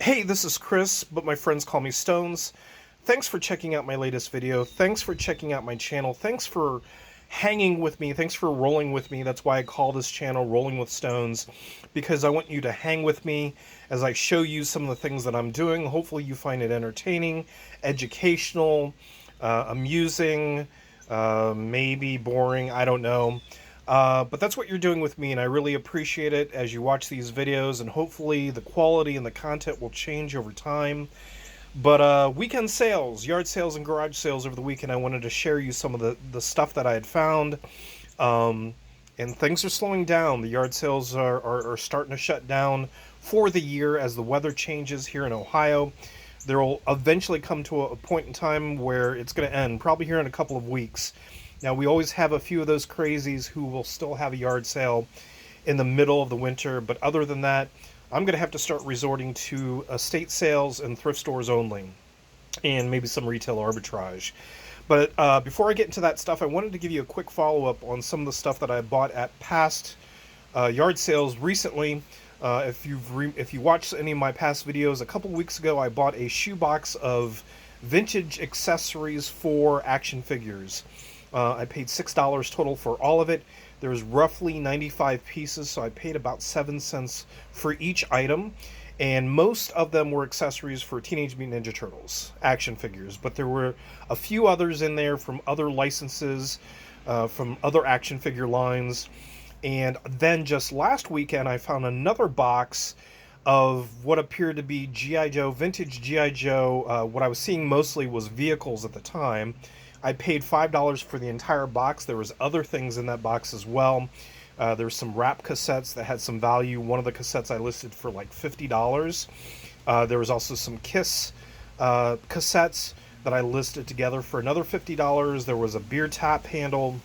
Hey, this is Chris, but my friends call me Stones. Thanks for checking out my latest video. Thanks for checking out my channel. Thanks for hanging with me. Thanks for rolling with me. That's why I call this channel Rolling with Stones, because I want you to hang with me as I show you some of the things that I'm doing. Hopefully you find it entertaining, educational, amusing, maybe boring, I don't know. But that's what you're doing with me, and I really appreciate it as you watch these videos, and hopefully the quality and the content will change over time. But weekend sales, yard sales, and garage sales over the weekend, I wanted to share you some of the stuff that I had found. And things are slowing down. The yard sales are starting to shut down for the year as the weather changes here in Ohio. There will eventually come to a point in time where it's going to end, probably here in a couple of weeks. Now, we always have a few of those crazies who will still have a yard sale in the middle of the winter, but other than that, I'm going to have to start resorting to estate sales and thrift stores only, and maybe some retail arbitrage. But before I get into that stuff, I wanted to give you a quick follow-up on some of the stuff that I bought at past yard sales recently. If you watched any of my past videos, a couple weeks ago I bought a shoebox of vintage accessories for action figures. I paid $6 total for all of it. There's roughly 95 pieces, so I paid about 7 cents for each item. And most of them were accessories for Teenage Mutant Ninja Turtles action figures. But there were a few others in there from other licenses, from other action figure lines. And then just last weekend, I found another box of what appeared to be G.I. Joe, vintage G.I. Joe. What I was seeing mostly was vehicles at the time. I paid $5 for the entire box. There was other things in that box as well. There's some rap cassettes that had some value. One of the cassettes I listed for like $50. There was also some Kiss cassettes that I listed together for another $50. There was a beer tap handle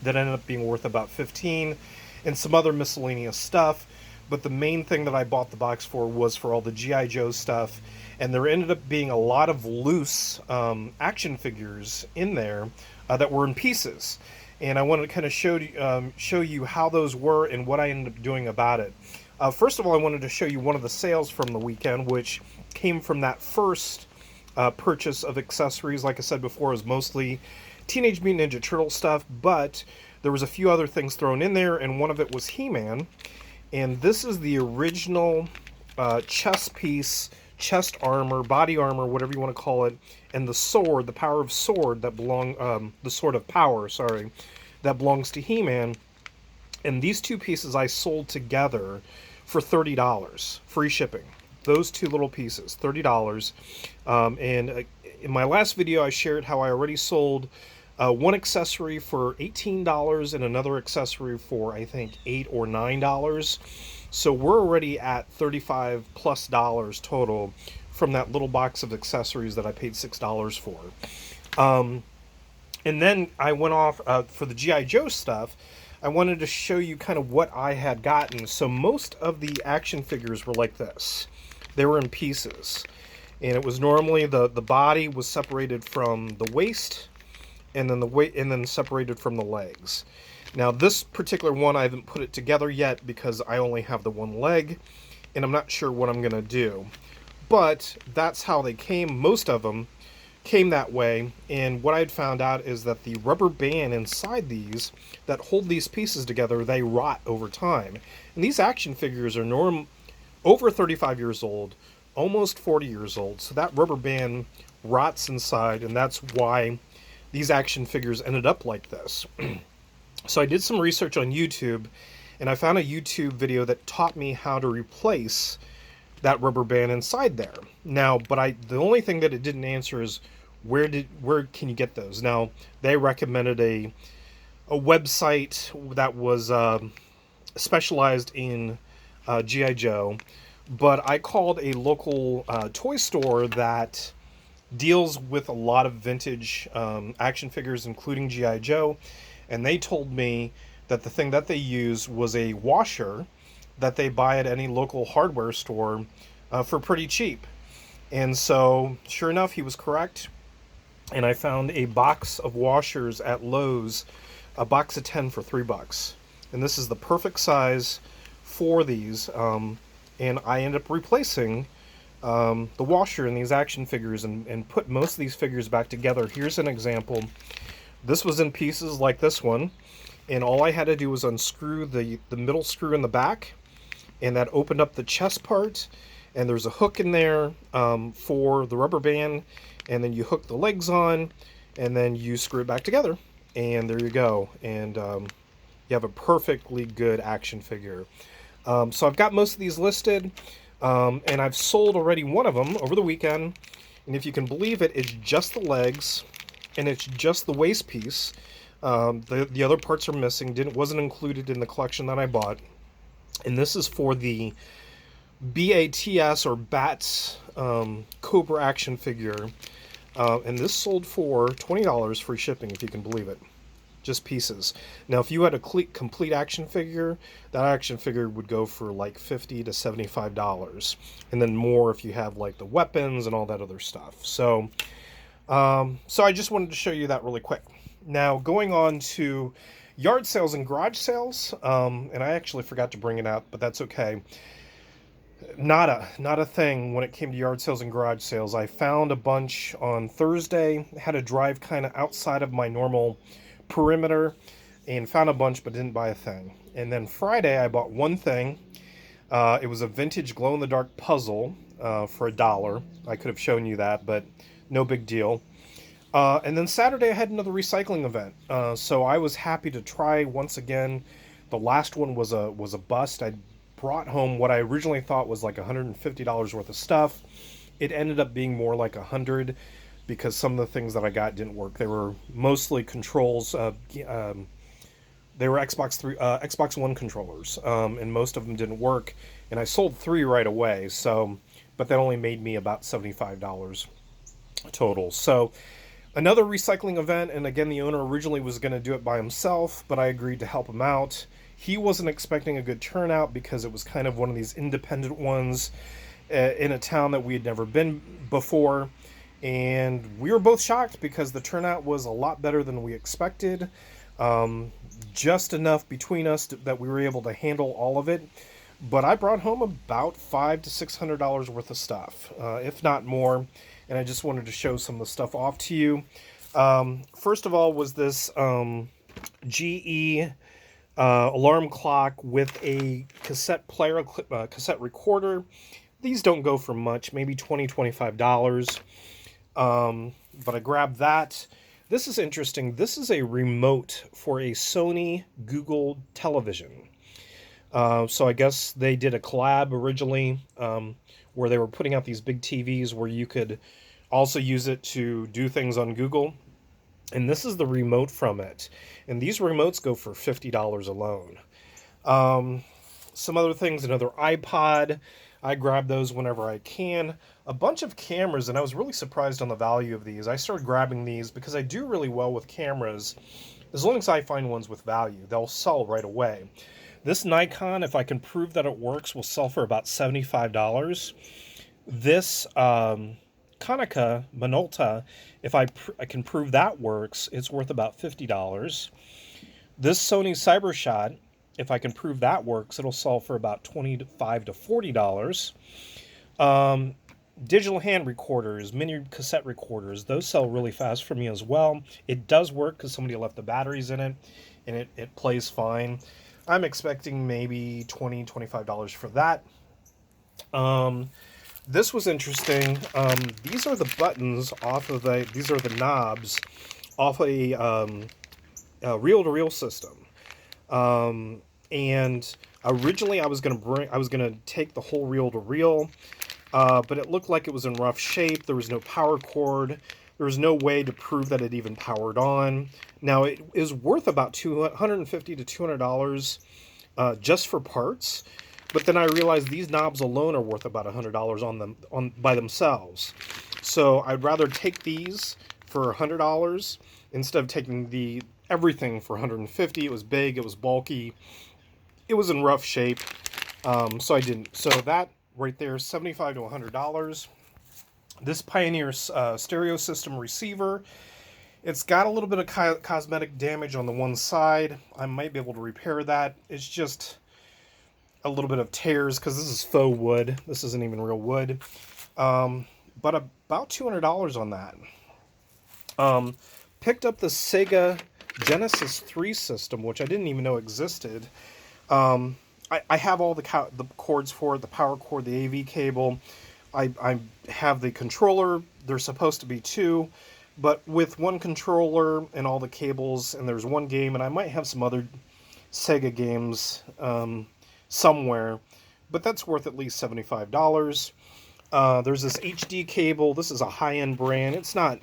that ended up being worth about $15, and some other miscellaneous stuff. But the main thing that I bought the box for was for all the G.I. Joe stuff, and there ended up being a lot of loose action figures in there that were in pieces. And I wanted to kind of show you how those were and what I ended up doing about it. First of all, I wanted to show you one of the sales from the weekend, which came from that first purchase of accessories. Like I said before, it was mostly Teenage Mutant Ninja Turtle stuff, but there was a few other things thrown in there, and one of it was He-Man. And this is the original chest piece, chest armor, body armor, whatever you want to call it, and the sword, the power of sword that the sword of power, sorry, that belongs to He-Man. And these two pieces I sold together for $30, free shipping. Those two little pieces, $30. And in my last video, I shared how I already sold one accessory for $18 and another accessory for, I think, $8 or $9. So we're already at $35 plus total from that little box of accessories that I paid $6 for. And then I went off for the G.I. Joe stuff. I wanted to show you kind of what I had gotten. So most of the action figures were like this. They were in pieces. And it was normally the body was separated from the waist, and then separated from the legs. Now this particular one, I haven't put it together yet because I only have the one leg, and I'm not sure what I'm gonna do. But that's how they came. Most of them came that way, and what I'd found out is that the rubber band inside these that hold these pieces together, they rot over time. And these action figures are over 35 years old, almost 40 years old, so that rubber band rots inside, and that's why these action figures ended up like this. So I did some research on YouTube, and I found a YouTube video that taught me how to replace that rubber band inside there. Now, but the only thing that it didn't answer is where can you get those? Now, they recommended a website that was specialized in G.I. Joe, but I called a local toy store that deals with a lot of vintage action figures, including G.I. Joe, and they told me that the thing that they use was a washer that they buy at any local hardware store for pretty cheap. And so, sure enough, he was correct, and I found a box of washers at Lowe's, a box of 10 for $3. And this is the perfect size for these, and I end up replacing the washer in these action figures and put most of these figures back together. Here's an example. This was in pieces like this one, and all I had to do was unscrew the middle screw in the back, and that opened up the chest part, and there's a hook in there for the rubber band, and then you hook the legs on, and then you screw it back together, and there you go. And you have a perfectly good action figure. So I've got most of these listed, and I've sold already one of them over the weekend, and if you can believe it, it's just the legs, and it's just the waist piece. The other parts are missing, wasn't included in the collection that I bought. And this is for the BATS or BATS Cobra action figure. And this sold for $20 free shipping, if you can believe it. Just pieces. Now, if you had a complete action figure, that action figure would go for like $50 to $75. And then more if you have like the weapons and all that other stuff. So I just wanted to show you that really quick. Now, going on to yard sales and garage sales, and I actually forgot to bring it out, but that's okay. Not a thing when it came to yard sales and garage sales. I found a bunch on Thursday, had to drive kind of outside of my normal perimeter, and found a bunch but didn't buy a thing. And then Friday I bought one thing. It was a vintage glow-in-the-dark puzzle for $1. I could have shown you that, but no big deal. And then Saturday I had another recycling event, so I was happy to try once again. The last one was a bust. I brought home what I originally thought was like $150 worth of stuff. It ended up being more like $100 because some of the things that I got didn't work. They were mostly controls. They were Xbox One controllers, and most of them didn't work. And I sold 3 right away. But that only made me about $75 total. So another recycling event, and again, the owner originally was going to do it by himself, but I agreed to help him out. He wasn't expecting a good turnout because it was kind of one of these independent ones in a town that we had never been before. And we were both shocked because the turnout was a lot better than we expected. Just enough between us that we were able to handle all of it. But I brought home about $500 to $600 worth of stuff, if not more. And I just wanted to show some of the stuff off to you. First of all was this GE alarm clock with a cassette player, cassette recorder. These don't go for much, maybe $20, $25. But I grabbed that. This is interesting. This is a remote for a Sony Google television. So I guess they did a collab originally where they were putting out these big TVs where you could also use it to do things on Google. And this is the remote from it. And these remotes go for $50 alone. Some other things, another iPod. I grab those whenever I can. A bunch of cameras, and I was really surprised on the value of these. I started grabbing these because I do really well with cameras. As long as I find ones with value, they'll sell right away. This Nikon, if I can prove that it works, will sell for about $75. This Konica Minolta, if I can prove that works, it's worth about $50. This Sony CyberShot, if I can prove that works, it'll sell for about $25 to $40. Digital hand recorders, mini cassette recorders, those sell really fast for me as well. It does work because somebody left the batteries in it, and it plays fine. I'm expecting maybe $20, $25 for that. This was interesting. These are the buttons off of these are the knobs off a reel-to-reel system. And originally I was gonna take the whole reel-to-reel, but it looked like it was in rough shape. There was no power cord. There was no way to prove that it even powered on. Now it is worth about $150 to $200 just for parts. But then I realized these knobs alone are worth about $100 by themselves. So I'd rather take these for $100 instead of taking everything for $150. It was big, it was bulky, it was in rough shape, so I didn't. So that right there, $75 to $100. This Pioneer stereo system receiver, it's got a little bit of cosmetic damage on the one side. I might be able to repair that. It's just a little bit of tears because this is faux wood. This isn't even real wood. But about $200 on that. Um, Picked up the Sega Genesis 3 system, which I didn't even know existed. I have all the cords for it, the power cord, the AV cable. I have the controller. There's supposed to be two, but with one controller and all the cables, and there's one game, and I might have some other Sega games somewhere, but that's worth at least $75. There's this HD cable. This is a high-end brand. It's not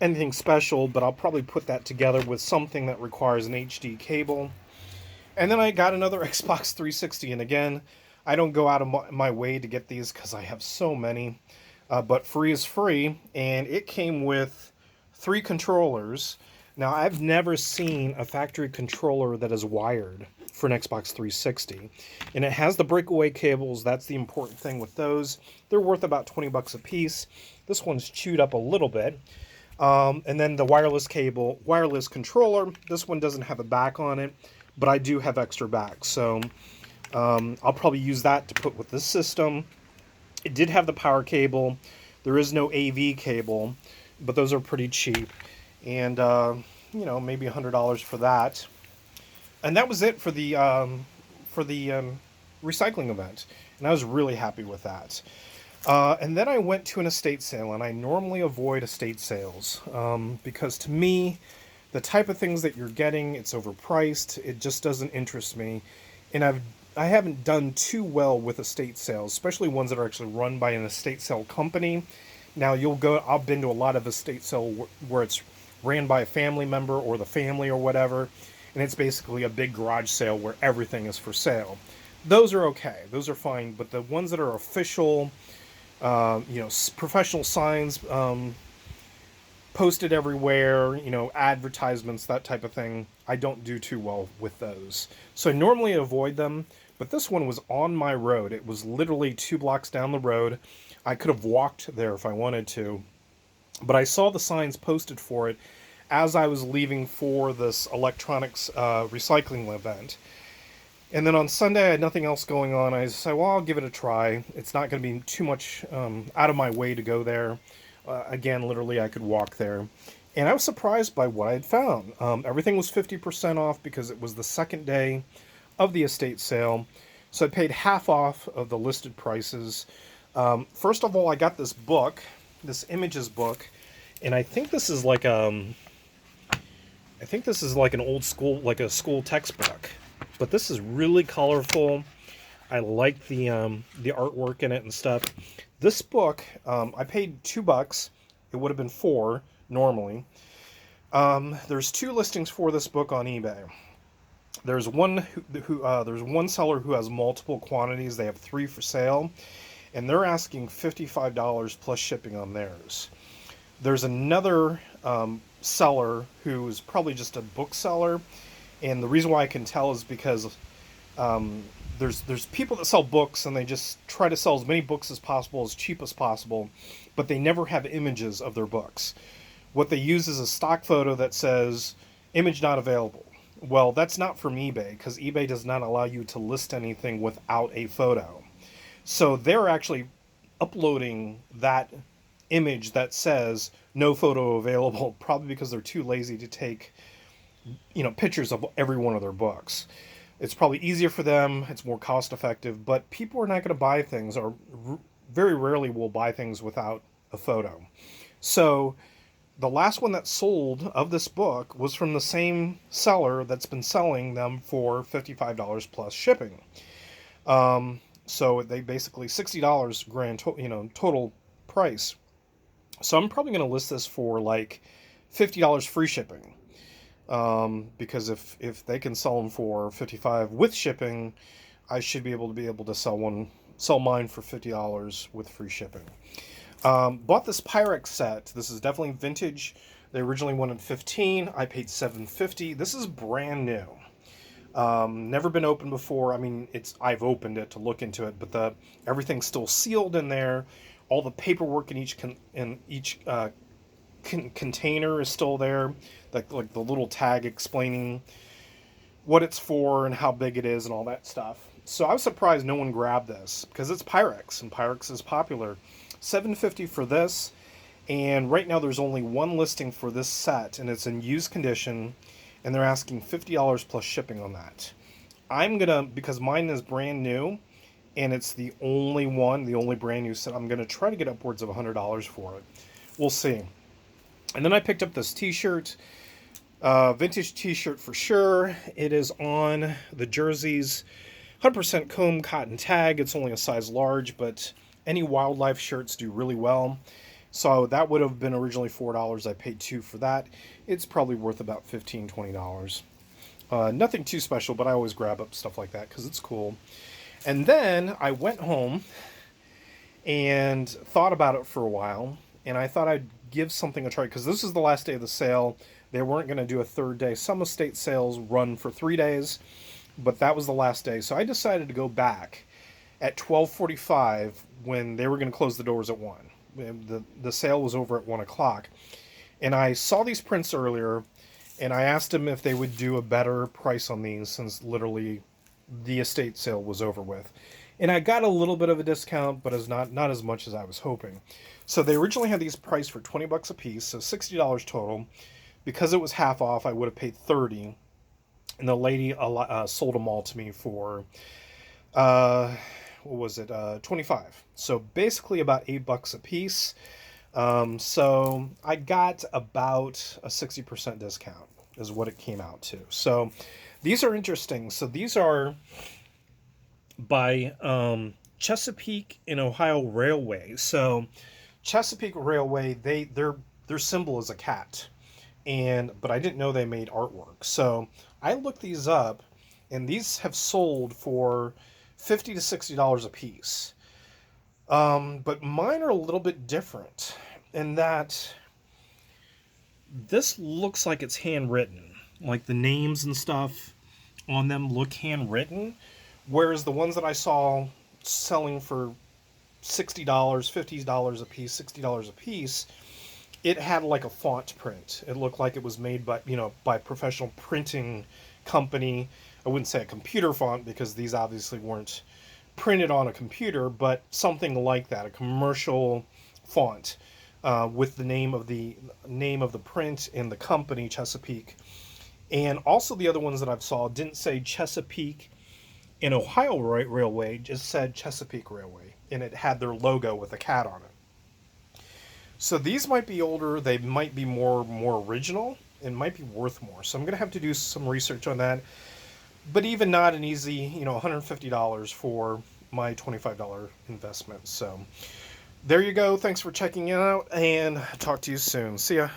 anything special, but I'll probably put that together with something that requires an HD cable. And then I got another Xbox 360, and again, I don't go out of my way to get these because I have so many, but free is free, and it came with 3 controllers. Now, I've never seen a factory controller that is wired for an Xbox 360, and it has the breakaway cables. That's the important thing with those. They're worth about 20 bucks a piece. This one's chewed up a little bit. And then the wireless controller. This one doesn't have a back on it, but I do have extra backs, so I'll probably use that to put with this system. It did have the power cable. There is no AV cable, but those are pretty cheap, and maybe $100 for that. And that was it for the recycling event, and I was really happy with that. And then I went to an estate sale, and I normally avoid estate sales because to me, the type of things that you're getting, it's overpriced. It just doesn't interest me, and I haven't done too well with estate sales, especially ones that are actually run by an estate sale company. Now I've been to a lot of estate sale where it's ran by a family member or the family or whatever, and it's basically a big garage sale where everything is for sale. Those are okay, those are fine, but the ones that are official, professional signs posted everywhere, advertisements, that type of thing, I don't do too well with those. So I normally avoid them, but this one was on my road. It was literally 2 blocks down the road. I could have walked there if I wanted to, but I saw the signs posted for it as I was leaving for this electronics recycling event. And then on Sunday, I had nothing else going on. I said, well, I'll give it a try. It's not going to be too much out of my way to go there. Again, literally, I could walk there. And I was surprised by what I had found. Everything was 50% off because it was the second day of the estate sale. So I paid half off of the listed prices. First of all, I got this book, this images book. And I think this is like an old school, like a school textbook. But this is really colorful. I like the artwork in it and stuff. This book, I paid $2. It would have been $4 normally. There's 2 listings for this book on eBay. There's one there's one seller who has multiple quantities. They have 3 for sale, and they're asking $55 plus shipping on theirs. There's another seller who's probably just a bookseller. And the reason why I can tell is because there's people that sell books, and they just try to sell as many books as possible, as cheap as possible, but they never have images of their books. What they use is a stock photo that says, image not available. Well, that's not from eBay, because eBay does not allow you to list anything without a photo. So they're actually uploading that image that says no photo available, probably because they're too lazy to take pictures of every one of their books. It's probably easier for them, it's more cost effective, but people are not going to buy things, or very rarely will buy things without a photo. So the last one that sold of this book was from the same seller that's been selling them for $55 plus shipping. So they basically $60 grand total price. So I'm probably going to list this for like $50 free shipping. Because if they can sell them for $55 with shipping, I should be able to sell mine for $50 with free shipping. Bought this Pyrex set. This is definitely vintage. They originally wanted $15. I paid $7.50. This is brand new. Never been opened before. I mean, I've opened it to look into it, but everything's still sealed in there. All the paperwork in each container is still there, like the little tag explaining what it's for and how big it is and all that stuff. So I was surprised no one grabbed this because it's Pyrex, and Pyrex is popular. $7.50 for this. And right now there's only one listing for this set, and it's in used condition, and they're asking $50 plus shipping on that. I'm gonna, because mine is brand new, and it's the only one, the only brand new set, I'm gonna try to get upwards of $100 for it. We'll see. And then I picked up this t-shirt, vintage t-shirt for sure. It is on the jerseys, 100% comb cotton tag. It's only a size large, but any wildlife shirts do really well. So that would have been originally $4. I paid $2 for that. It's probably worth about $15, $20. Nothing too special, but I always grab up stuff like that because it's cool. And then I went home and thought about it for a while, and I thought I'd give something a try because this is the last day of the sale. They weren't going to do a third day. Some estate sales run for 3 days, but that was the last day. So I decided to go back at 12:45 when they were going to close the doors at 1. The sale was over at 1 o'clock. And I saw these prints earlier, and I asked them if they would do a better price on these since literally the estate sale was over with. And I got a little bit of a discount, but it's not as much as I was hoping. So they originally had these priced for $20 a piece, so $60 total. Because it was half off, I would have paid $30. And the lady sold them all to me for, what was it, $25. So basically about $8 a piece. So I got about a 60% discount is what it came out to. So these are interesting. So these are by Chesapeake and Ohio Railway. So Chesapeake Railway, their symbol is a cat, but I didn't know they made artwork. So I looked these up, and these have sold for $50 to $60 a piece. But mine are a little bit different in that this looks like it's handwritten. Like the names and stuff on them look handwritten, whereas the ones that I saw selling for $60, $50 a piece, $60 a piece, it had like a font print. It looked like it was made by, by a professional printing company. I wouldn't say a computer font because these obviously weren't printed on a computer, but something like that, a commercial font with the name of the print and the company, Chesapeake. And also the other ones that I've saw didn't say Chesapeake and Ohio Railway, just said Chesapeake Railway, and it had their logo with a cat on it. So these might be older, they might be more original, and might be worth more. So I'm going to have to do some research on that. But even not an easy, $150 for my $25 investment. So there you go. Thanks for checking it out, and talk to you soon. See ya.